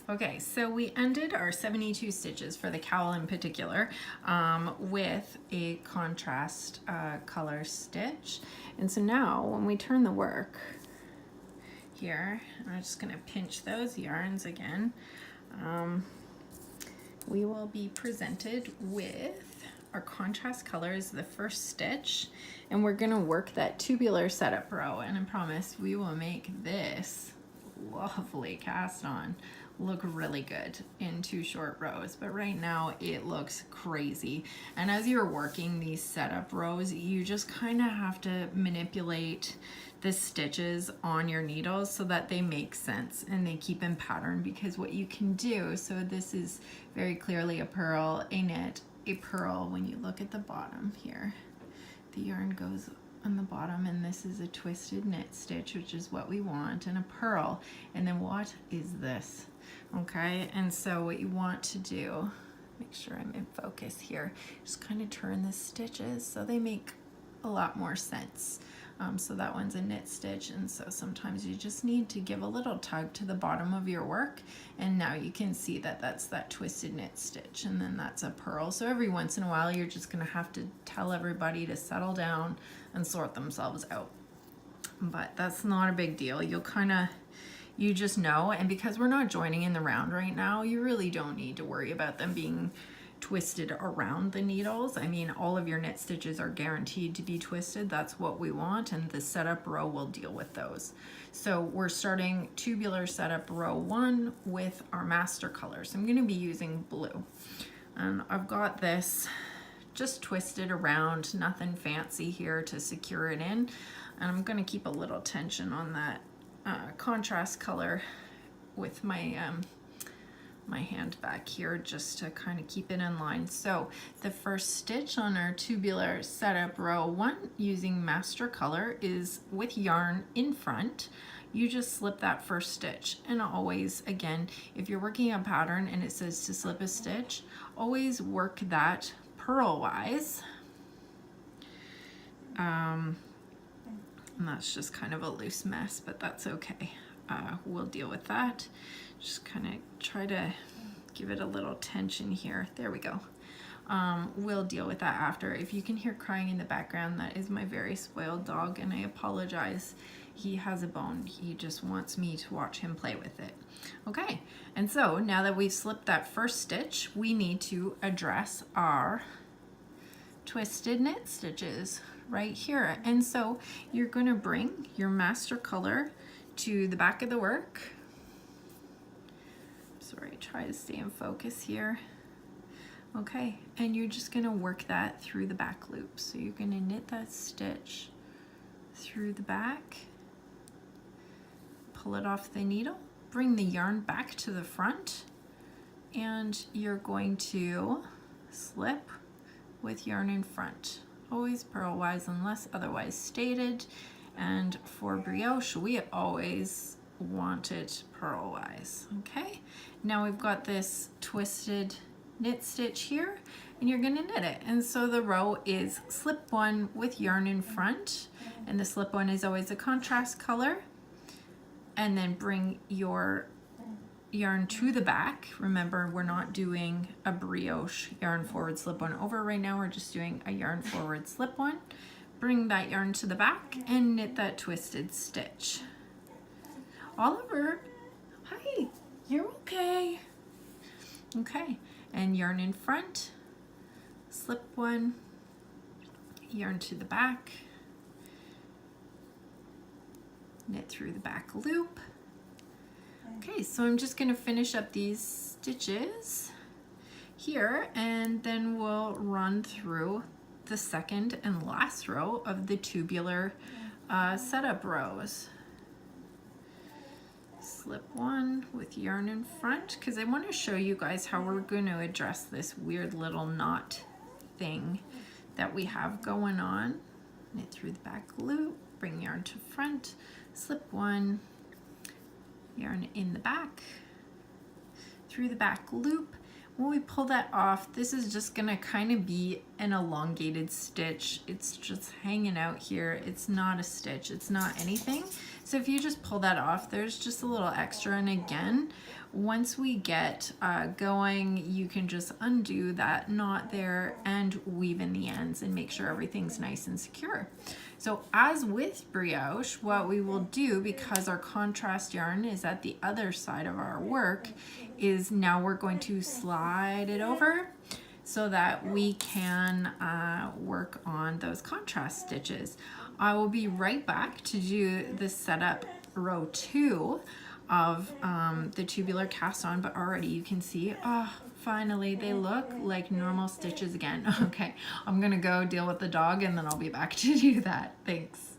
Okay, so we ended our 72 stitches for the cowl in particular with a contrast color stitch. And so now when we turn the work here, I'm just gonna pinch those yarns again. We will be presented with our contrast colors, the first stitch, and we're gonna work that tubular setup row, and I promise we will make this lovely cast on look really good in 2 short rows, but right now it looks crazy. And as you're working these setup rows, you just kind of have to manipulate the stitches on your needles so that they make sense and they keep in pattern, because what you can do, so this is very clearly a purl, a knit, a purl. When you look at the bottom here, the yarn goes on the bottom, and this is a twisted knit stitch, which is what we want, and a purl. And then what is this? Okay, and so what you want to do, make sure I'm in focus here, just kind of turn the stitches so they make a lot more sense. So that one's a knit stitch, and so sometimes you just need to give a little tug to the bottom of your work, and now you can see that that's that twisted knit stitch, and then that's a purl. So every once in a while you're just gonna have to tell everybody to settle down and sort themselves out, but that's not a big deal. You just know, and because we're not joining in the round right now, you really don't need to worry about them being twisted around the needles. I mean, all of your knit stitches are guaranteed to be twisted. That's what we want, and the setup row will deal with those. So we're starting tubular setup row 1 with our master colors. I'm going to be using blue, and I've got this just twisted around, nothing fancy here to secure it in, and I'm going to keep a little tension on that contrast color with my my hand back here, just to kind of keep it in line. So the first stitch on our tubular setup row 1 using master color is with yarn in front. You just slip that first stitch, and always, again, if you're working a pattern and it says to slip a stitch, always work that purl-wise. And that's just kind of a loose mess, but that's okay. We'll deal with that. Just kind of try to give it a little tension here. There we go. We'll deal with that after. If you can hear crying in the background, that is my very spoiled dog, and I apologize. He has a bone. He just wants me to watch him play with it. Okay, and so now that we've slipped that first stitch, we need to address our twisted knit stitches right here. And so you're going to bring your master color to the back of the work. Sorry, try to stay in focus here. Okay, and you're just going to work that through the back loop. So you're going to knit that stitch through the back, pull it off the needle, bring the yarn back to the front, and you're going to slip with yarn in front, always purl-wise unless otherwise stated. And for brioche, we always want it purl-wise. Okay, now we've got this twisted knit stitch here, and you're going to knit it. And so the row is slip 1 with yarn in front, and the slip 1 is always a contrast color, and then bring your yarn to the back. Remember, we're not doing a brioche yarn forward slip 1 over right now. We're just doing a yarn forward slip 1. Bring that yarn to the back and knit that twisted stitch. Oliver, hi, you're okay. Okay, and yarn in front, slip 1, yarn to the back, knit through the back loop. Okay, so I'm just going to finish up these stitches here, and then we'll run through the second and last row of the tubular setup rows. Slip 1 with yarn in front, because I want to show you guys how we're going to address this weird little knot thing that we have going on. Knit through the back loop, bring yarn to front, slip 1, yarn in the back, through the back loop. When we pull that off, this is just going to kind of be an elongated stitch. It's just hanging out here. It's not a stitch, it's not anything. So if you just pull that off, there's just a little extra. And again, once we get going, you can just undo that knot there and weave in the ends and make sure everything's nice and secure. So as with brioche, what we will do, because our contrast yarn is at the other side of our work, is now we're going to slide it over so that we can work on those contrast stitches. I will be right back to do the setup row 2 of the tubular cast on, but already you can see, oh, finally they look like normal stitches again. Okay, I'm gonna go deal with the dog and then I'll be back to do that. Thanks.